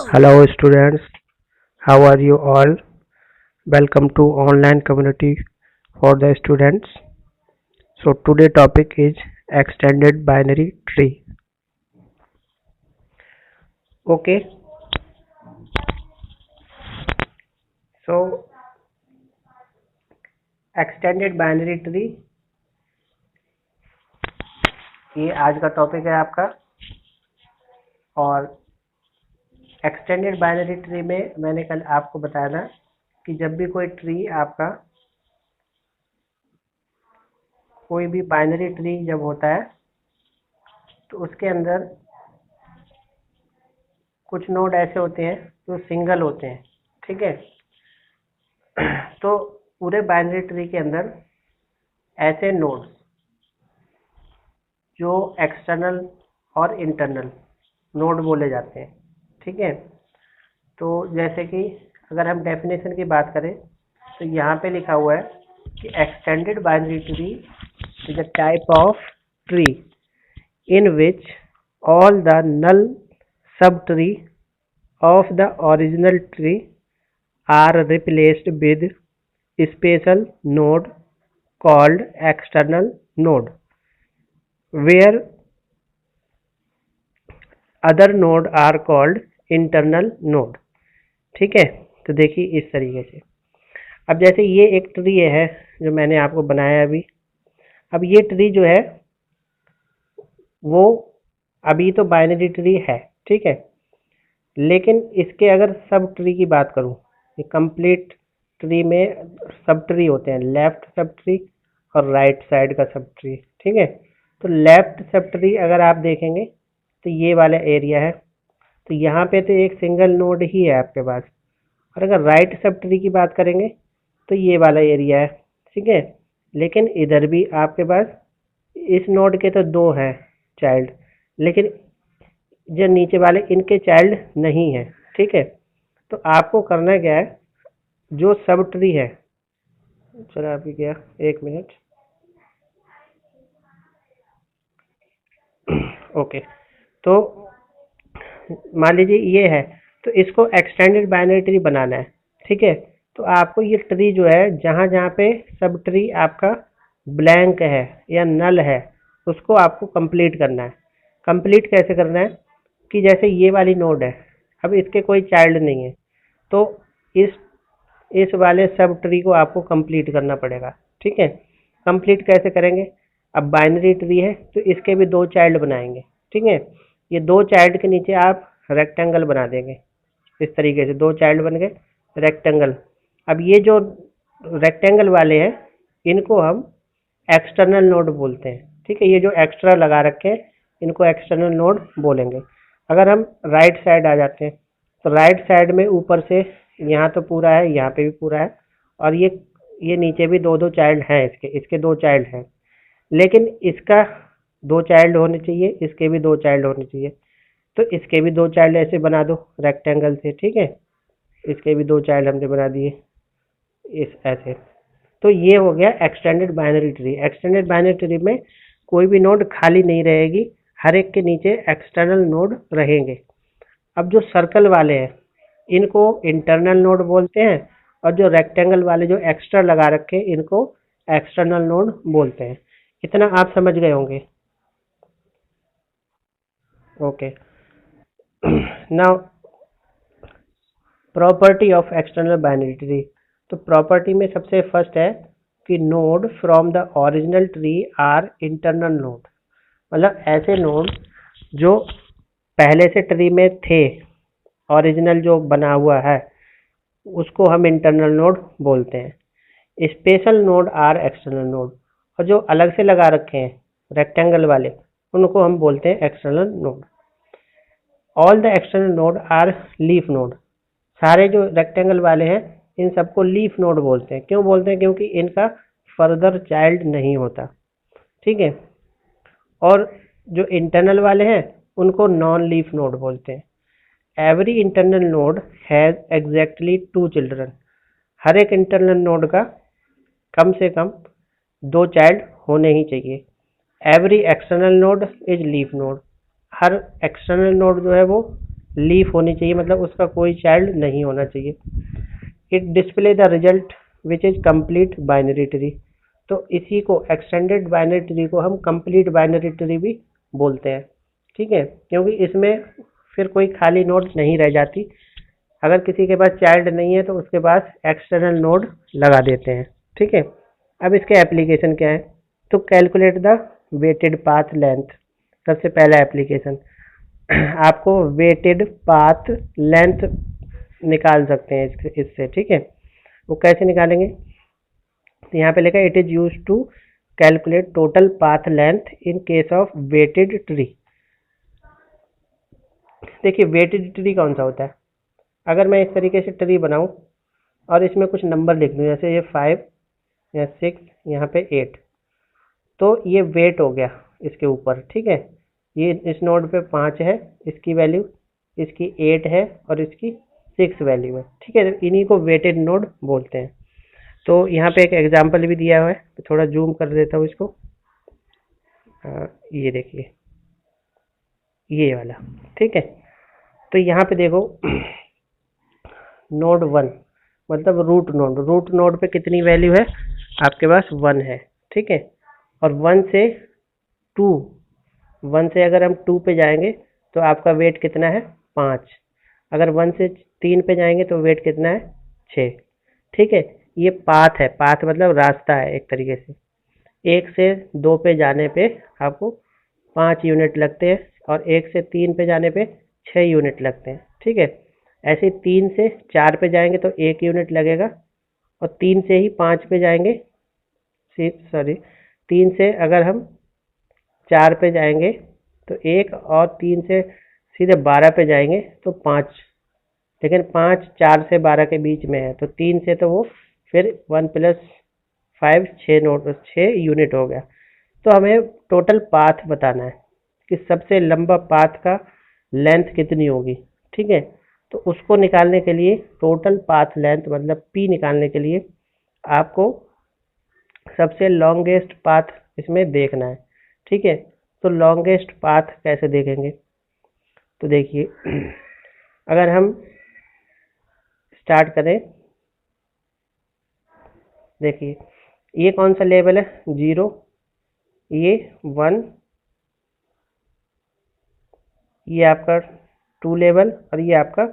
Hello students, how are you all? Welcome to online community for the students. So today topic is extended binary tree. Okay, so extended binary tree ये आज का topic है आपका। और extended binary tree में मैंने कल आपको बताया था कि जब भी कोई ट्री आपका कोई भी बाइनरी ट्री जब होता है तो उसके अंदर कुछ नोड ऐसे होते हैं जो सिंगल होते हैं, ठीक है। तो पूरे बाइनरी ट्री के अंदर ऐसे नोड्स जो एक्सटर्नल और इंटरनल नोड बोले जाते हैं, ठीक है। तो जैसे कि अगर हम डेफिनेशन की बात करें तो यहाँ पे लिखा हुआ है कि extended binary tree is a type of tree in which all the null subtree of the original tree are replaced with special node called external node where other node are called internal node, ठीक है। तो देखिए इस तरीके से अब जैसे ये एक ट्री है जो मैंने आपको बनाया अभी। अब ये ट्री जो है वो अभी तो बाइनरी ट्री है, ठीक है, लेकिन इसके अगर सब ट्री की बात करूं, ये कंप्लीट ट्री में सब ट्री होते हैं, लेफ्ट सब ट्री और राइट साइड का सब ट्री, ठीक है। तो लेफ्ट सब ट्री अगर आप देखेंगे तो ये वाला एरिया है, तो यहाँ पे तो एक सिंगल नोड ही है आपके पास। और अगर राइट सब ट्री की बात करेंगे तो ये वाला एरिया है, ठीक है। लेकिन इधर भी आपके पास इस नोड के तो दो हैं चाइल्ड, लेकिन जो नीचे वाले इनके चाइल्ड नहीं है, ठीक है। तो आपको करना क्या है, जो सब ट्री है, चलो अभी क्या, एक मिनट, ओके। तो मान लीजिए ये है, तो इसको एक्सटेंडेड बाइनरी ट्री बनाना है, ठीक है। तो आपको ये ट्री जो है जहाँ जहाँ पे सब ट्री आपका ब्लैंक है या नल है उसको आपको कंप्लीट करना है। कंप्लीट कैसे करना है कि जैसे ये वाली नोड है, अब इसके कोई चाइल्ड नहीं है, तो इस वाले सब ट्री को आपको कंप्लीट करना पड़ेगा, ठीक है। कंप्लीट कैसे करेंगे, अब बाइनरी ट्री है तो इसके भी दो चाइल्ड बनाएंगे, ठीक है। ये दो चाइल्ड के नीचे आप रेक्टेंगल बना देंगे, इस तरीके से दो चाइल्ड बन गए रेक्टेंगल। अब ये जो रेक्टेंगल वाले हैं इनको हम एक्सटर्नल नोड बोलते हैं, ठीक है। ये जो एक्स्ट्रा लगा रखे हैं इनको एक्सटर्नल नोड बोलेंगे। अगर हम राइट साइड आ जाते हैं तो राइट साइड में ऊपर से यहाँ तो पूरा है, यहाँ पे भी पूरा है, और ये नीचे भी दो दो चाइल्ड हैं, इसके दो चाइल्ड हैं, लेकिन इसका दो चाइल्ड होने चाहिए, इसके भी दो चाइल्ड होने चाहिए। तो इसके भी दो चाइल्ड ऐसे बना दो रेक्टेंगल से, ठीक है। इसके भी दो चाइल्ड हमने बना दिए इस ऐसे। तो ये हो गया extended binary tree. Extended binary tree में कोई भी नोड खाली नहीं रहेगी, हर एक के नीचे एक्सटर्नल नोड रहेंगे। अब जो सर्कल वाले हैं इनको इंटरनल नोड बोलते हैं, और जो रेक्टेंगल वाले जो एक्स्ट्रा लगा रखे हैं इनको एक्सटर्नल नोड बोलते हैं। इतना आप समझ गए होंगे, okay. Now property of external binary tree. तो प्रॉपर्टी में सबसे फर्स्ट है कि node from the original tree are internal node, मतलब ऐसे नोड जो पहले से ट्री में थे, ओरिजिनल जो बना हुआ है उसको हम इंटरनल नोड बोलते हैं। Special node are external node, और जो अलग से लगा रखे हैं रेक्टेंगल वाले उनको हम बोलते हैं external node. All the external node are leaf node, सारे जो रेक्टेंगल वाले हैं इन सबको लीफ नोड बोलते हैं। क्यों बोलते हैं, क्योंकि इनका फर्दर चाइल्ड नहीं होता, ठीक है। और जो इंटरनल वाले हैं उनको नॉन लीफ नोड बोलते हैं। Every internal node has exactly two children, हर एक इंटरनल नोड का कम से कम दो चाइल्ड होने ही चाहिए। Every external node is leaf node, her external node जो है वो लीफ होनी चाहिए, मतलब उसका कोई चाइल्ड नहीं होना चाहिए। It display the result which is complete binary tree. तो इसी को एक्सटेंडेड बाइनरी ट्री को हम कंप्लीट बाइनरी ट्री भी बोलते हैं, ठीक है, क्योंकि इसमें फिर कोई खाली नोड नहीं रह जाती। अगर किसी के पास चाइल्ड नहीं है तो उसके पास एक्सटर्नल नोड लगा देते हैं, ठीक है। अब इसके एप्लीकेशन क्या है, तो calculate the weighted path length, सबसे पहला एप्लीकेशन। आपको वेटेड पाथ लेंथ निकाल सकते हैं इससे, ठीक है। वो कैसे निकालेंगे, तो यहाँ पे लिखा है it is use to calculate total path length in case of weighted tree. देखिए वेटेड ट्री कौन सा होता है, अगर मैं इस तरीके से ट्री बनाऊं और इसमें कुछ नंबर लिख दूं, जैसे ये 5 या 6, यहाँ पे 8, तो ये वेट हो गया इसके ऊपर, ठीक है। ये इस नोड पे 5 है, इसकी वैल्यू, इसकी 8 है और इसकी 6 वैल्यू है, ठीक है। तो इन्हीं को वेटेड नोड बोलते हैं। तो यहाँ पे एक एग्जांपल भी दिया हुआ है, तो थोड़ा जूम कर देता हूँ इसको। ये देखिए ये वाला, ठीक है। तो यहाँ पे देखो नोड 1 मतलब रूट नोड पे कितनी वैल्यू है आपके पास, 1 है, ठीक है। और 1 से 2, 1 से अगर हम 2 पे जाएंगे तो आपका वेट कितना है, 5। अगर 1 से 3 पे जाएंगे तो वेट कितना है, 6, ठीक है। ये पाथ है, पाथ मतलब रास्ता है एक तरीके से। 1 से 2 पे जाने पे आपको 5 यूनिट लगते हैं और 1 से 3 पे जाने पे 6 यूनिट लगते हैं, ठीक है। ऐसे 3 से 4 पे जाएंगे तो 1 यूनिट लगेगा, और 3 से ही 5 पे जाएंगे, सॉरी 3 से अगर हम 4 पे जाएंगे तो 1, और 3 से सीधे 12 पे जाएंगे तो 5, लेकिन 5 4 से 12 के बीच में है, तो 3 से तो वो फिर 1 + 5 6 यूनिट हो गया। तो हमें टोटल पाथ बताना है कि सबसे लंबा पाथ का लेंथ कितनी होगी, ठीक है। तो उसको निकालने के लिए टोटल पाथ लेंथ मतलब पी निकालने के लिए आपको सबसे लॉन्गेस्ट पाथ इसमें देखना है, ठीक है। तो लॉन्गेस्ट पाथ कैसे देखेंगे, तो देखिए अगर हम स्टार्ट करें, देखिए ये कौन सा लेवल है, 0, ये 1, ये आपका 2 लेवल और ये आपका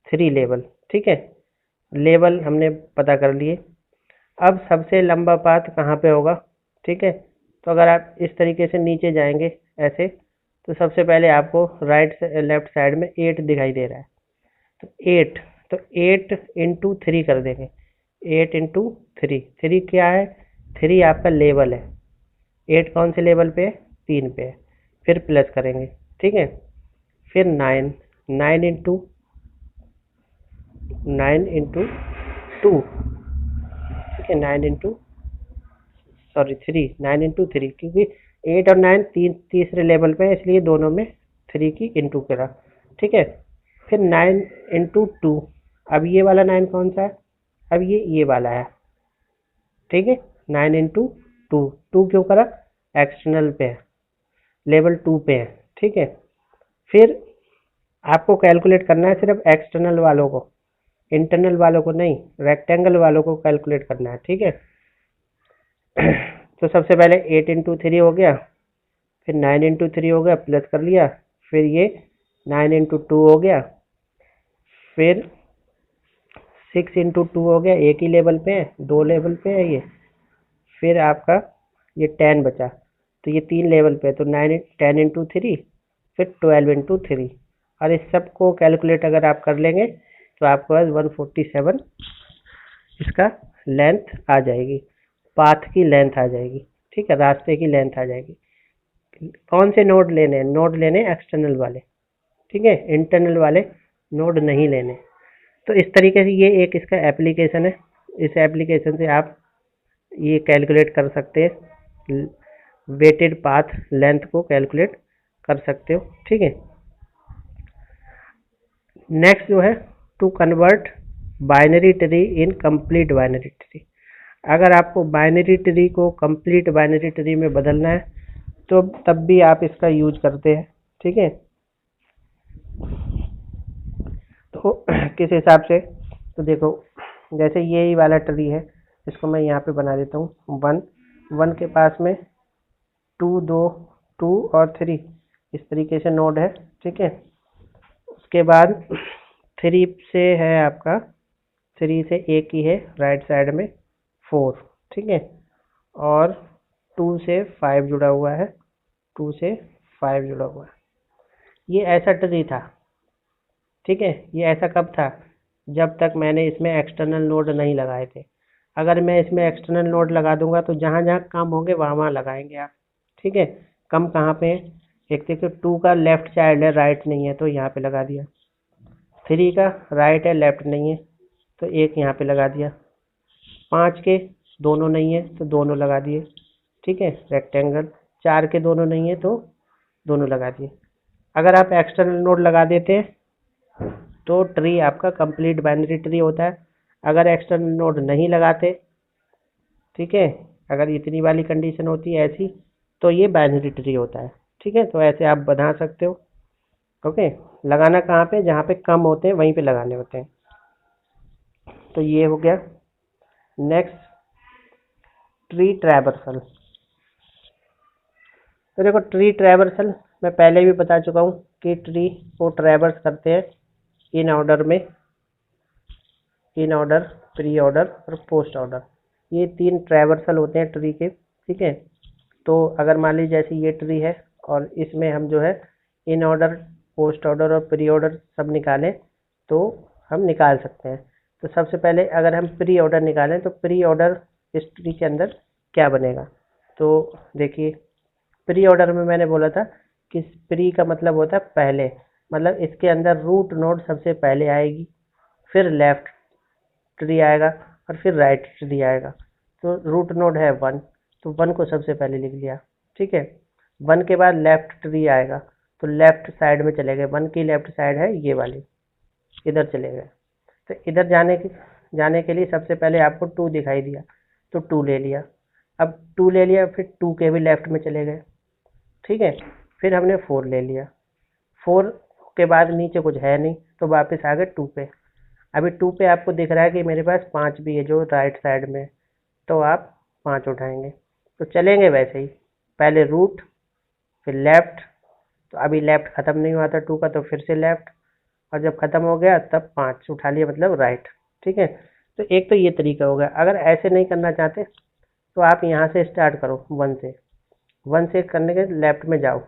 3 लेवल, ठीक है। लेवल हमने पता कर लिए। अब सबसे लंबा पाथ कहाँ पे होगा, ठीक है। तो अगर आप इस तरीके से नीचे जाएंगे ऐसे, तो सबसे पहले आपको लेफ्ट साइड में 8 दिखाई दे रहा है, तो 8, तो 8 × 3 कर देंगे, 8 × 3, 3 क्या है, 3 आपका लेवल है, 8 कौन से लेवल पे है, 3 पे है, फिर प्लस करेंगे, ठीक है। फिर 9, 9 × 2, ठीक है, 9 × सॉरी 3, 9 × 3, क्योंकि 8 और 9 तीसरे लेवल पे है, इसलिए दोनों में 3 की इंटू करा, ठीक है। फिर 9 × 2, अब ये वाला 9 कौन सा है, अब ये वाला है, ठीक है। 9 × 2, 2 क्यों करा, एक्सटर्नल पे है, लेवल 2 पे है, ठीक है। फिर आपको कैलकुलेट करना है सिर्फ एक्सटर्नल वालों को, इंटरनल वालों को नहीं, रेक्टेंगल वालों को कैलकुलेट करना है, ठीक है। तो सबसे पहले 8 × 3 हो गया, फिर 9 × 3 हो गया, प्लस कर लिया, फिर ये 9 × 2 हो गया, फिर 6 × 2 हो गया, एक ही लेवल पे है, 2 लेवल पे है ये, फिर आपका ये 10 बचा, तो ये 3 लेवल पे है, तो 10 × 3, फिर 12 × 3, और इस सब को कैलकुलेट अगर आप कर लेंगे तो आपके पास 147 इसका लेंथ आ जाएगी, पाथ की लेंथ आ जाएगी, ठीक है, रास्ते की लेंथ आ जाएगी। कौन से नोड लेने हैं, नोड लेने एक्सटर्नल वाले, ठीक है, इंटरनल वाले नोड नहीं लेने। तो इस तरीके से ये एक इसका एप्लीकेशन है, इस एप्लीकेशन से आप ये कैलकुलेट कर सकते हैं, वेटेड पाथ लेंथ को कैलकुलेट कर सकते हो, ठीक है। नेक्स्ट जो है to convert binary tree in complete binary tree. अगर आपको बाइनरी ट्री को कंप्लीट बाइनरी ट्री में बदलना है तो तब भी आप इसका यूज करते हैं, ठीक है। तो किस हिसाब से, तो देखो जैसे ये वाला ट्री है, इसको मैं यहाँ पे बना देता हूँ 1, 1 के पास में 2, 2, 2 और 3, इस तरीके से नोड है। ठीक है, उसके बाद 3 से है आपका, 3 से एक ही है राइट साइड में 4। ठीक है, और 2 से 5 जुड़ा हुआ है, 2 से 5 जुड़ा हुआ है। ये ऐसा ट्री था। ठीक है, ये ऐसा कब था, जब तक मैंने इसमें एक्सटर्नल नोड नहीं लगाए थे। अगर मैं इसमें एक्सटर्नल नोड लगा दूंगा तो जहाँ जहाँ कम होंगे वहाँ वहाँ लगाएंगे आप। ठीक है, कम कहाँ पे है, एक देखिए 2 का लेफ्ट चाइल्ड है, राइट नहीं है, तो यहाँ पे लगा दिया। 3 का राइट है, लेफ्ट नहीं है, तो एक यहाँ पे लगा दिया। 5 के दोनों नहीं है, तो दोनों लगा दिए। ठीक है, रेक्टेंगल। 4 के दोनों नहीं है, तो दोनों लगा दिए। अगर आप एक्सटर्नल नोड लगा देते हैं तो ट्री आपका कंप्लीट बाइनरी ट्री होता है। अगर एक्सटर्नल नोड नहीं लगाते, ठीक है, अगर इतनी वाली कंडीशन होती है ऐसी, तो ये बाइनरी ट्री होता है। ठीक है, तो ऐसे आप बना सकते हो। ओके, लगाना कहाँ पे, जहाँ पे कम होते हैं वहीं पे लगाने होते हैं। तो ये हो गया। Next, tree traversal. तो देखो ट्री ट्रैवर्सल मैं पहले भी बता चुका हूँ कि ट्री को ट्रैवर्स करते हैं इन ऑर्डर में, इन ऑर्डर, प्री ऑर्डर और पोस्ट ऑर्डर। ये 3 ट्रैवर्सल होते हैं ट्री के। ठीक है, तो अगर मान लीजिए जैसे ये ट्री है और इसमें हम जो है इन ऑर्डर, पोस्ट ऑर्डर और प्री ऑर्डर सब निकालें तो हम निकाल सकते हैं। तो सबसे पहले अगर हम प्री ऑर्डर निकालें तो प्री ऑर्डर इस ट्री के अंदर क्या बनेगा, तो देखिए प्री ऑर्डर में मैंने बोला था कि प्री का मतलब होता है पहले, मतलब इसके अंदर रूट नोड सबसे पहले आएगी, फिर लेफ्ट ट्री आएगा और फिर राइट ट्री आएगा। तो रूट नोड है 1, तो 1 को सबसे पहले लिख लिया। ठीक है, 1 के बाद लेफ्ट ट्री आएगा, तो लेफ्ट साइड में चले गए, 1 की लेफ्ट साइड है ये वाली, इधर चले गए। तो इधर जाने के लिए सबसे पहले आपको 2 दिखाई दिया, तो 2 ले लिया। अब 2 ले लिया, फिर 2 के भी लेफ्ट में चले गए। ठीक है, फिर हमने 4 ले लिया। 4 के बाद नीचे कुछ है नहीं, तो वापस आ गए 2 पे। अभी 2 पे आपको दिख रहा है कि मेरे पास 5 भी है जो राइट साइड में, तो आप 5 उठाएंगे। तो चलेंगे वैसे ही, पहले रूट, फिर लेफ्ट। तो अभी लेफ्ट खत्म नहीं हुआ था 2 का, तो फिर से लेफ्ट, और जब खत्म हो गया तब 5 उठा लिया, मतलब राइट। ठीक है, तो एक तो ये तरीका हो गया। अगर ऐसे नहीं करना चाहते तो आप यहाँ से स्टार्ट करो 1 से, 1 से करने के लेफ्ट में जाओ।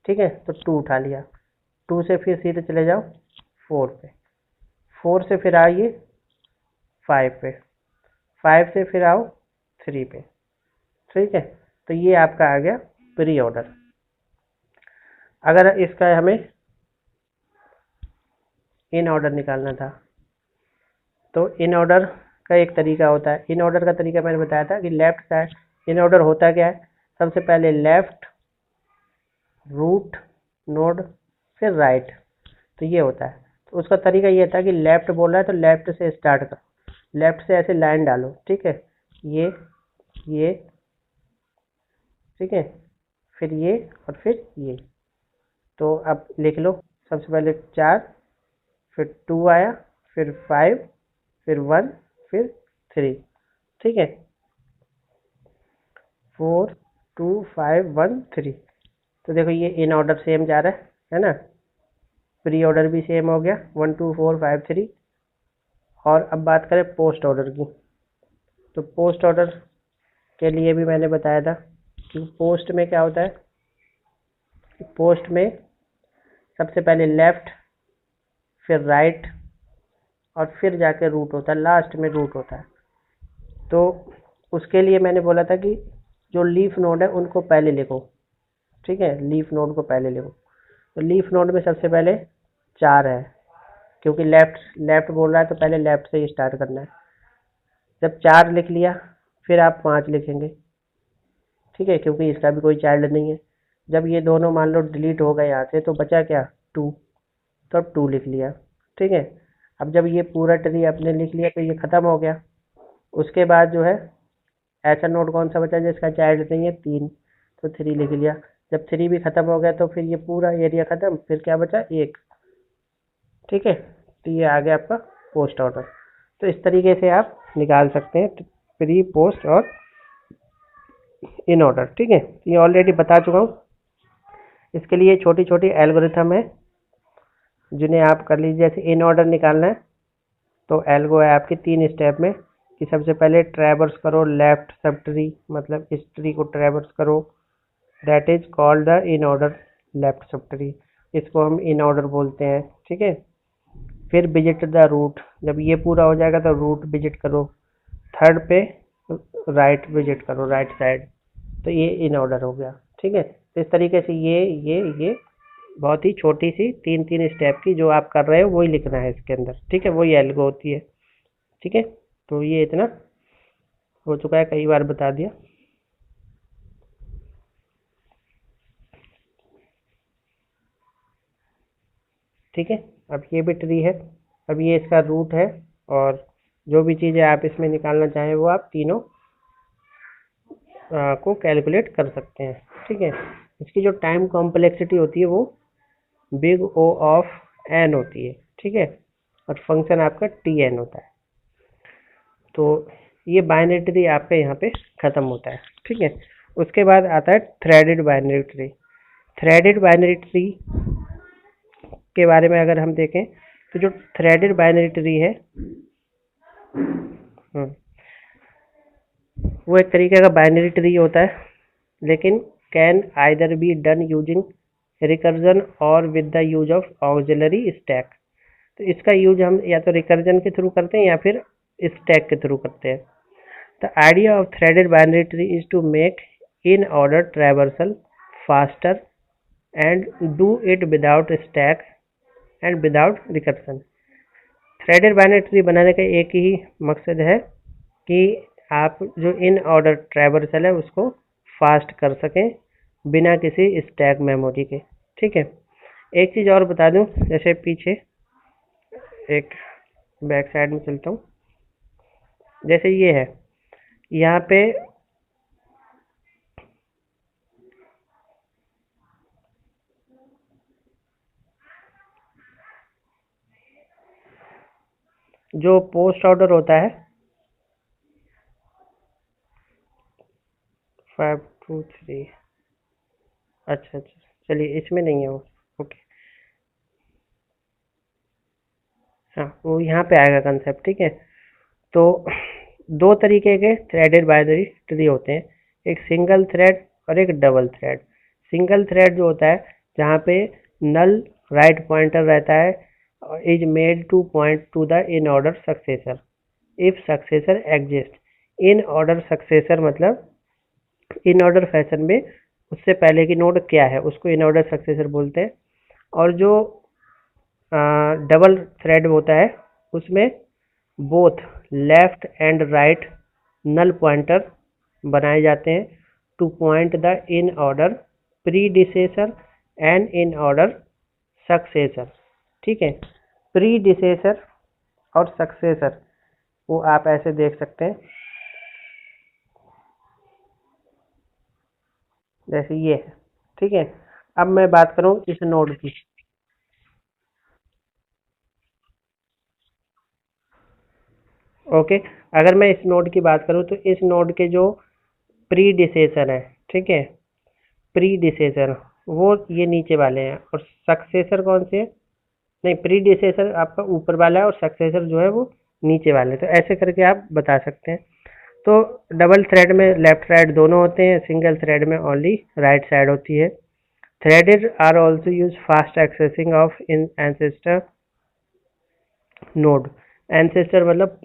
ठीक है, तो 2 उठा लिया, 2 से फिर सीधे चले जाओ 4 पे, 4 से फिर आइए 5 पे, 5 से फिर आओ 3 पे। ठीक है, तो ये आपका आ गया प्री ऑर्डर। अगर इसका हमें इन ऑर्डर निकालना था तो इन ऑर्डर का एक तरीका होता है। इन ऑर्डर का तरीका मैंने बताया था कि लेफ्ट साइड, इन ऑर्डर होता क्या है, सबसे पहले लेफ्ट, रूट नोड, फिर राइट, तो ये होता है। तो उसका तरीका ये था कि लेफ्ट बोल रहा है तो लेफ्ट से स्टार्ट करो, लेफ्ट से ऐसे लाइन डालो। ठीक है, ये, ठीक है, फिर ये और फिर ये। तो अब लिख लो, सबसे पहले 4, फिर 2 आया, फिर 5, फिर 1, फिर 3। ठीक है, 4, 2, 5, 1, 3। तो देखो ये इन ऑर्डर सेम जा रहा है ना, प्री ऑर्डर भी सेम हो गया 1, 2, 4, 5, 3। और अब बात करें पोस्ट ऑर्डर की, तो पोस्ट ऑर्डर के लिए भी मैंने बताया था कि पोस्ट में क्या होता है, पोस्ट में सबसे पहले लेफ्ट, फिर राइट और फिर जाके रूट होता है, लास्ट में रूट होता है। तो उसके लिए मैंने बोला था कि जो लीफ नोड है उनको पहले लिखो। ठीक है, लीफ नोड को पहले लिखो। तो लीफ नोड में सबसे पहले 4 है, क्योंकि लेफ्ट लेफ्ट बोल रहा है तो पहले लेफ्ट से ही स्टार्ट करना है। जब 4 लिख लिया फिर आप 5 लिखेंगे। ठीक है, क्योंकि इसका भी कोई चाइल्ड नहीं है। जब ये दोनों मान लो डिलीट हो गए यहाँ से, तो बचा क्या, 2, तो अब 2 लिख लिया। ठीक है, अब जब ये पूरा ट्री आपने लिख लिया तो ये खत्म हो गया। उसके बाद जो है ऐसा नोड कौन सा बचा जिसका चाइल्ड नहीं है, 3, तो 3 लिख लिया। जब 3 भी खत्म हो गया तो फिर ये पूरा एरिया खत्म, फिर क्या बचा, 1। ठीक है, तो ये आ गया आपका पोस्ट ऑर्डर। तो इस तरीके से आप निकाल सकते हैं प्री, पोस्ट और इन ऑर्डर। ठीक है, तो ये ऑलरेडी बता चुका हूँ। इसके लिए छोटी छोटी एल्गोरिथम है जिन्हें आप कर लीजिए। जैसे इन ऑर्डर निकालना है तो एल्गो है आपकी 3 स्टेप में कि सबसे पहले ट्रैवर्स करो लेफ्ट सब ट्री, मतलब इस ट्री को ट्रैवर्स करो, that is called the in order left sub tree, इसको हम इन ऑर्डर बोलते हैं। ठीक है, फिर विजिट द रूट, जब ये पूरा हो जाएगा तो रूट विजिट करो, थर्ड पे राइट विजिट करो, राइट साइड, तो ये इन ऑर्डर हो गया। ठीक है, तो इस तरीके से ये बहुत ही छोटी सी 3 स्टेप की जो आप कर रहे हो वही लिखना है इसके अंदर। ठीक है, वही एल्गो होती है। ठीक है, तो ये इतना हो चुका है, कई बार बता दिया। ठीक है, अब ये भी ट्री है, अब ये इसका रूट है, और जो भी चीज़ें आप इसमें निकालना चाहें वो आप तीनों को कैलकुलेट कर सकते हैं। ठीक है, इसकी जो टाइम कॉम्प्लेक्सिटी होती है वो बिग ओ ऑफ एन होती है। ठीक है, और फंक्शन आपका टी एन होता है। तो ये बाइनरी ट्री आपका यहाँ पे ख़त्म होता है। ठीक है, उसके बाद आता है threaded binary tree. Threaded binary tree के बारे में अगर हम देखें तो जो थ्रेडेड बाइनरी ट्री है वो एक तरीके का बाइनरी ट्री होता है, लेकिन can either be done using recursion और with the use of auxiliary stack. तो इसका यूज हम या तो रिकर्जन के थ्रू करते हैं या फिर स्टैक के थ्रू करते हैं। The idea of threaded binary tree is to make in order traversal faster and do it without stack and without recursion. Threaded binary tree बनाने का एक ही मकसद है कि आप जो इन ऑर्डर ट्रैवर्सल है उसको फास्ट कर सकें बिना किसी स्टैक मेमोरी के। ठीक है, एक चीज़ और बता दूं, जैसे पीछे एक बैक साइड में चलता हूँ, जैसे ये है यहाँ पे जो पोस्ट ऑर्डर होता है 523, अच्छा, चलिए इसमें नहीं है वो। ओके, हाँ, वो यहाँ पे आएगा कंसेप्ट। ठीक है, तो दो तरीके के थ्रेडेड बाइनरी ट्री होते हैं, एक सिंगल थ्रेड और एक डबल थ्रेड। सिंगल थ्रेड जो होता है जहाँ पे नल राइट पॉइंटर रहता है is made two point two the in order successor if successor exist. In order successor मतलब इन ऑर्डर फैशन में उससे पहले की नोड क्या है उसको इन ऑर्डर सक्सेसर बोलते हैं। और जो डबल थ्रेड होता है उसमें both left and right null pointer बनाए जाते हैं to point the in order predecessor and in order successor. ठीक है, प्रीडिसेसर और सक्सेसर वो आप ऐसे देख सकते हैं, जैसे ये है। ठीक है, अब मैं बात करूं इस नोड की। ओके, अगर मैं इस नोड की बात करूं तो इस नोड के जो प्रीडिसेसर है, ठीक है, प्रीडिसेसर वो ये नीचे वाले हैं, और सक्सेसर कौन से है? नहीं, प्रीडिसेसर आपका ऊपर वाला है और सक्सेसर जो है वो नीचे वाले। तो ऐसे करके आप बता सकते हैं। तो डबल थ्रेड में लेफ्ट राइट दोनों होते हैं, सिंगल थ्रेड में ओनली राइट साइड होती है। Threaded are also use fast accessing of in ancestor node. Ancestor मतलब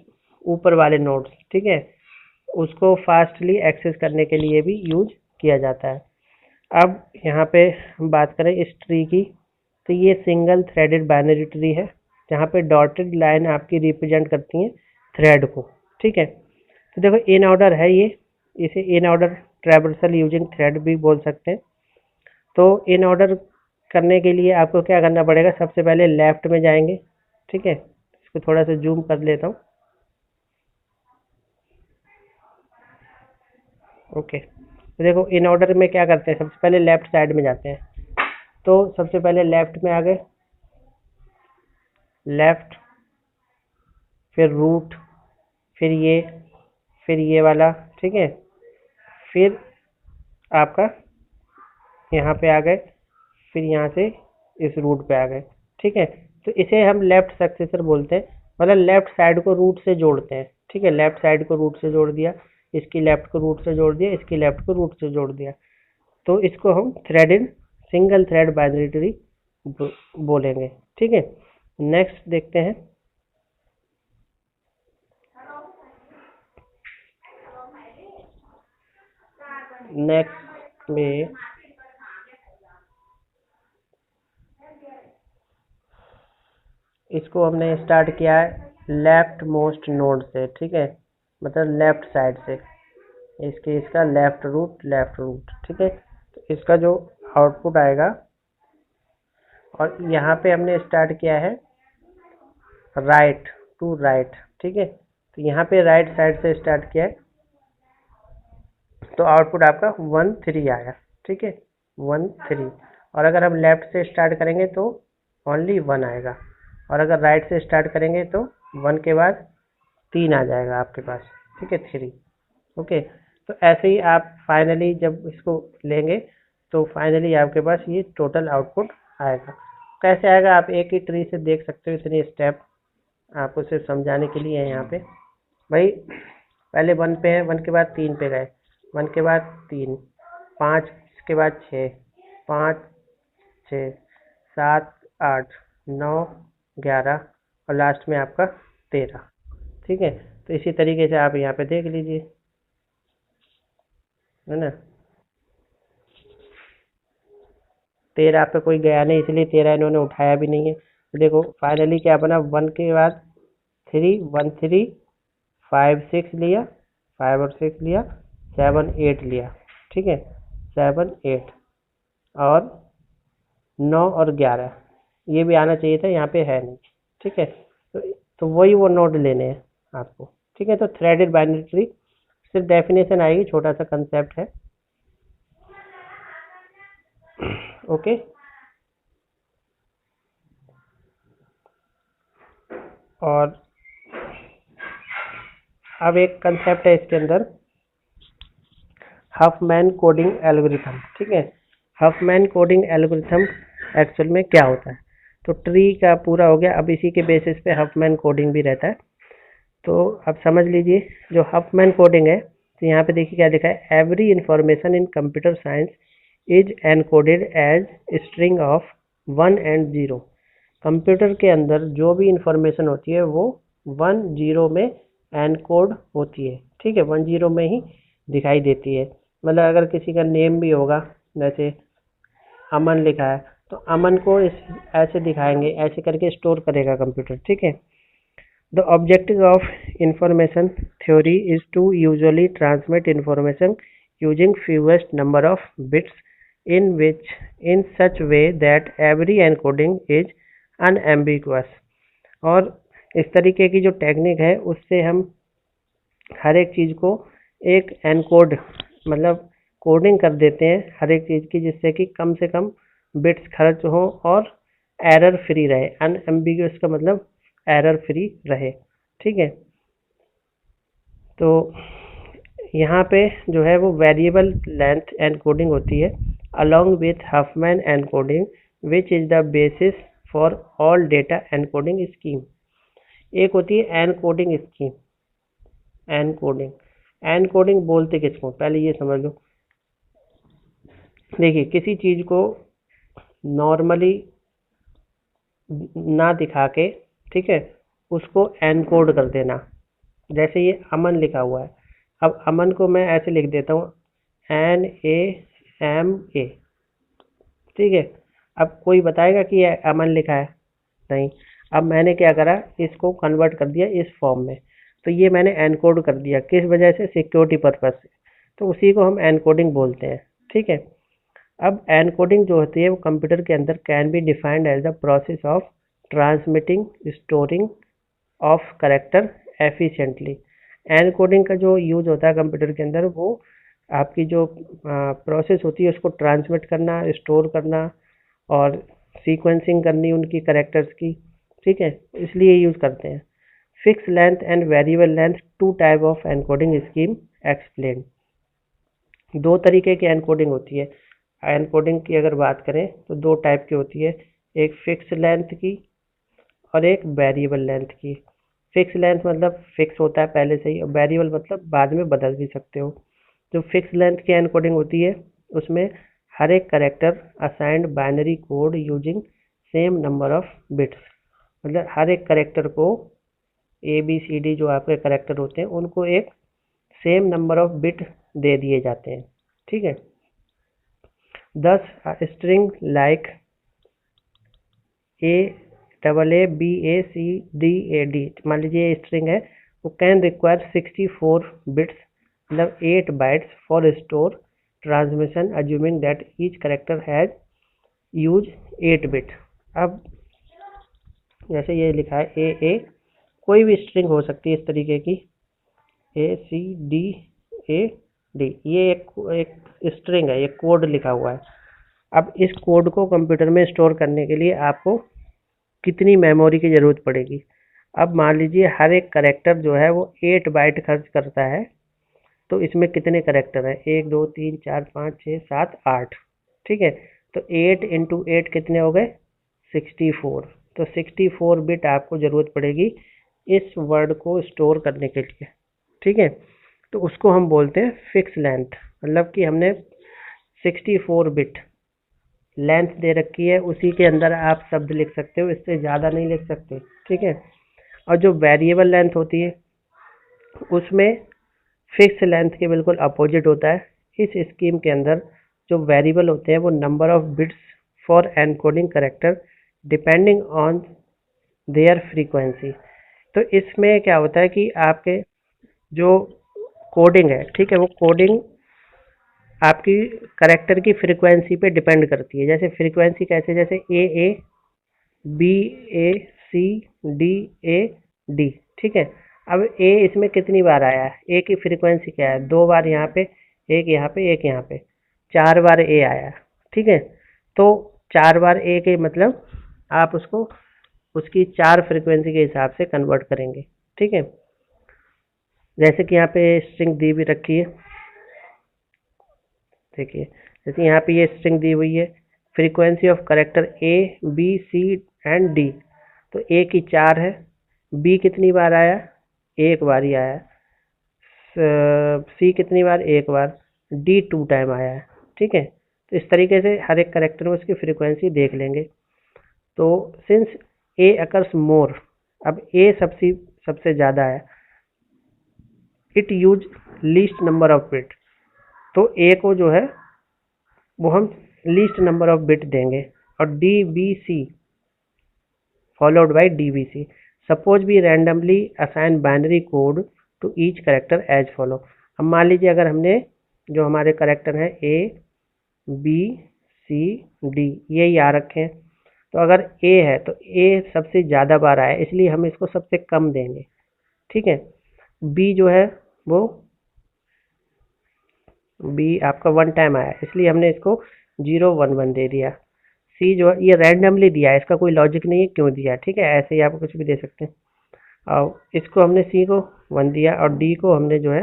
ऊपर वाले नोड्स। ठीक है, उसको फास्टली एक्सेस करने के लिए भी यूज किया जाता है। अब यहाँ पे हम बात करें इस ट्री की, तो ये सिंगल थ्रेडेड बाइनरी ट्री है जहाँ पे डॉटेड लाइन आपकी रिप्रेजेंट करती हैं थ्रेड को। ठीक है, तो देखो इन ऑर्डर है ये, इसे इन ऑर्डर ट्रैवर्सल यूजिंग थ्रेड भी बोल सकते हैं। तो इन ऑर्डर करने के लिए आपको क्या करना पड़ेगा, सबसे पहले लेफ्ट में जाएंगे। ठीक है, इसको थोड़ा सा जूम कर लेता हूँ। ओके, तो देखो इन ऑर्डर में क्या करते हैं, सबसे पहले लेफ्ट साइड में जाते हैं। तो सबसे पहले लेफ्ट में आ गए, लेफ्ट फिर रूट, फिर ये वाला, ठीक है, फिर आपका यहाँ पे आ गए, फिर यहाँ से इस रूट पे आ गए, ठीक है। तो इसे हम लेफ्ट सक्सेसर बोलते हैं, मतलब लेफ्ट साइड को रूट से जोड़ते हैं, ठीक है। लेफ्ट साइड को रूट से जोड़ दिया, इसकी लेफ्ट को रूट से जोड़ दिया, इसकी लेफ्ट को रूट से जोड़ दिया, तो इसको हम thread in single thread binary tree बोलेंगे, ठीक है। नेक्स्ट देखते हैं। नेक्स्ट में इसको हमने स्टार्ट किया है लेफ्ट मोस्ट नोड से, ठीक है, मतलब लेफ्ट साइड से, इसका लेफ्ट रूट, ठीक है। तो इसका जो आउटपुट आएगा, और यहाँ पे हमने स्टार्ट किया है राइट टू राइट, ठीक है। तो यहाँ पे राइट साइड से स्टार्ट किया है, तो आउटपुट आपका 1 3 आया, ठीक है, 1 3। और अगर हम लेफ्ट से स्टार्ट करेंगे तो ओनली 1 आएगा, और अगर राइट से स्टार्ट करेंगे तो 1 के बाद 3 आ जाएगा आपके पास, ठीक है, 3। ओके, तो ऐसे ही आप फाइनली जब इसको लेंगे तो फाइनली आपके पास ये टोटल आउटपुट आएगा। कैसे आएगा आप एक ही ट्री से देख सकते हो, इतनी स्टेप आपको सिर्फ समझाने के लिए है यहाँ पे। भाई पहले 1 पे है, 1 के बाद 3 पे गए, 1 के बाद 3, 5 के बाद 6, 5 6 7 8 9 11 और लास्ट में आपका 13, ठीक है। तो इसी तरीके से आप यहाँ पे देख लीजिए, है ना। 13 पे कोई गया नहीं, इसलिए 13 इन्होंने उठाया भी नहीं है। तो देखो फाइनली क्या बना, 1 के बाद 3 1 3 5 6 लिया, 5 और 6 लिया, 7 8 लिया, ठीक है, 7 8 और 9 और 11, ये भी आना चाहिए था, यहाँ पे है नहीं, ठीक है। तो वही वो नोड लेने हैं आपको, ठीक है। तो थ्रेडेड बाइनरी ट्री सिर्फ डेफिनेशन आएगी, छोटा सा कंसेप्ट है, ओके। और अब एक कंसेप्ट है इसके अंदर, हफमैन कोडिंग एल्गोरिथम, ठीक है। हफमैन कोडिंग एल्गोरिथम एक्चुअल में क्या होता है, तो ट्री का पूरा हो गया, अब इसी के बेसिस पे हफमैन कोडिंग भी रहता है। तो अब समझ लीजिए जो हफमैन कोडिंग है, तो यहाँ पे देखिए क्या लिखा है, every information in computer science is encoded as string of 1 and 0। Computer के अंदर जो भी इंफॉर्मेशन होती है वो 1 0 में एनकोड होती है, ठीक है, 1 0 में ही दिखाई देती है। मतलब अगर किसी का नेम भी होगा, जैसे अमन लिखा है, तो अमन को इस ऐसे दिखाएंगे, ऐसे करके स्टोर करेगा कंप्यूटर, ठीक है। The objective of information theory is to usually transmit information using fewest number of bits in such way that every encoding is unambiguous। और इस तरीके की जो टेक्निक है उससे हम हर एक चीज़ को एक एनकोड, मतलब कोडिंग कर देते हैं हर एक चीज़ की, जिससे कि कम से कम बिट्स खर्च हो और एरर फ्री रहे। अनएम्बिगुअस का मतलब एरर फ्री रहे, ठीक है। तो यहाँ पे जो है वो वेरिएबल लेंथ एनकोडिंग होती है along with Huffman encoding which is the basis for all data encoding scheme. एक होती है एनकोडिंग स्कीम, एनकोडिंग, एनकोडिंग बोलते किसको, पहले ये समझ लो। देखिए किसी चीज़ को नॉर्मली ना दिखा के, ठीक है, उसको एनकोड कर देना। जैसे ये अमन लिखा हुआ है, अब अमन को मैं ऐसे लिख देता हूँ NAMA, ठीक है। अब कोई बताएगा कि ये अमन लिखा है, नहीं। अब मैंने क्या करा, इसको कन्वर्ट कर दिया इस फॉर्म में, तो ये मैंने एनकोड कर दिया, किस वजह से, सिक्योरिटी पर्पज से, तो उसी को हम एनकोडिंग बोलते हैं, ठीक है। अब एनकोडिंग जो होती है वो कंप्यूटर के अंदर can be defined as the process of transmitting storing of character efficiently. Encoding का जो यूज होता है कंप्यूटर के अंदर, वो आपकी जो प्रोसेस होती है उसको ट्रांसमिट करना, स्टोर करना और सीक्वेंसिंग करनी उनकी करेक्टर्स की, ठीक है, इसलिए यूज़ करते हैं। Fix length and variable length, two type of encoding scheme explain. दो तरीके की एनकोडिंग होती है। एनकोडिंग की अगर बात करें तो दो टाइप की होती है, एक फिक्स लेंथ की और एक वेरिएबल लेंथ की। फिक्स लेंथ मतलब फिक्स होता है पहले से ही, और वेरिएबल मतलब बाद में बदल भी सकते हो। जो फिक्स लेंथ की एनकोडिंग होती है उसमें हर एक character assigned binary code using same number of bits, मतलब हर एक करेक्टर को ए बी सी डी जो आपके करेक्टर होते हैं उनको एक सेम नंबर ऑफ बिट दे दिए जाते हैं, ठीक है। This string like A double A B A C D A D, मान लीजिए स्ट्रिंग है, वो कैन रिक्वायर 64 बिट्स, मतलब 8 bytes for store transmission assuming that each character has use 8 bit. अब जैसे ये लिखा है ए, कोई भी स्ट्रिंग हो सकती है इस तरीके की, ए सी डी ए डी, ये एक स्ट्रिंग है, ये कोड लिखा हुआ है। अब इस कोड को कंप्यूटर में स्टोर करने के लिए आपको कितनी मेमोरी की ज़रूरत पड़ेगी। अब मान लीजिए हर एक करेक्टर जो है वो 8 बाइट खर्च करता है, तो इसमें कितने करेक्टर हैं, 1 2 3 4 5 6 7 8, ठीक है। तो 8 इंटू 8 कितने हो गए, 64। तो 64 बिट आपको ज़रूरत पड़ेगी इस वर्ड को स्टोर करने के लिए, ठीक है। तो उसको हम बोलते हैं फिक्स लेंथ, मतलब कि हमने 64 बिट लेंथ दे रखी है, उसी के अंदर आप शब्द लिख सकते हो, इससे ज़्यादा नहीं लिख सकते, ठीक है। और जो वेरिएबल लेंथ होती है उसमें फिक्स लेंथ के बिल्कुल अपोजिट होता है। इस स्कीम के अंदर जो वेरिएबल होते हैं वो number of bits for encoding character depending on their frequency. तो इसमें क्या होता है कि आपके जो कोडिंग है, ठीक है, वो कोडिंग आपकी करेक्टर की फ्रीक्वेंसी पे डिपेंड करती है। जैसे फ्रीक्वेंसी कैसे, जैसे A B A C D A D, ठीक है। अब ए इसमें कितनी बार आया है, ए की फ्रीक्वेंसी क्या है, 2 बार यहाँ पे, एक यहाँ पे, एक यहाँ पे, 4 बार ए आया, ठीक है। तो 4 बार ए के मतलब आप उसको उसकी 4 फ्रीक्वेंसी के हिसाब से कन्वर्ट करेंगे, ठीक है। जैसे कि यहाँ पे स्ट्रिंग दी भी रखी है, देखिए जैसे यहाँ पे ये स्ट्रिंग दी हुई है, frequency of character A B C and D. तो ए की 4 है, बी कितनी बार आया, एक बार ही आया, सी कितनी बार, एक बार, डी 2 टाइम आया है, ठीक है। तो इस तरीके से हर एक करेक्टर में उसकी फ्रीक्वेंसी देख लेंगे। तो सिंस ए अकर्स मोर, अब ए सबसे ज़्यादा है, it use least number of bit, तो ए को जो है वो हम लीस्ट नंबर ऑफ बिट देंगे। और d b c followed by d b c, suppose भी randomly assign binary code to each character as follow. अब मान लीजिए अगर हमने जो हमारे करेक्टर हैं ए बी सी डी ये आ रखे हैं, तो अगर ए है तो ए सबसे ज़्यादा बार आया, इसलिए हम इसको सबसे कम देंगे, ठीक है। बी जो है वो बी आपका 1 टाइम आया, इसलिए हमने इसको 0 1 1 दे दिया। सी जो है ये रैंडमली दिया है, इसका कोई लॉजिक नहीं है क्यों दिया, ठीक है, ऐसे ही आप कुछ भी दे सकते हैं। और इसको हमने सी को 1 दिया और डी को हमने जो है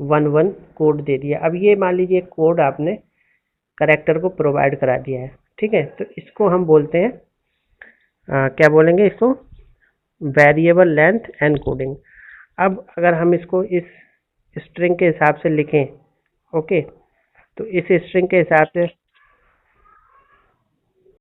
1 1 कोड दे दिया। अब ये मान लीजिए कोड आपने करेक्टर को प्रोवाइड करा दिया है, ठीक है। तो इसको हम बोलते हैं क्या बोलेंगे इसको, वेरिएबल लेंथ एनकोडिंग। अब अगर हम इसको इस स्ट्रिंग के हिसाब से लिखें, ओके, तो इस स्ट्रिंग के हिसाब से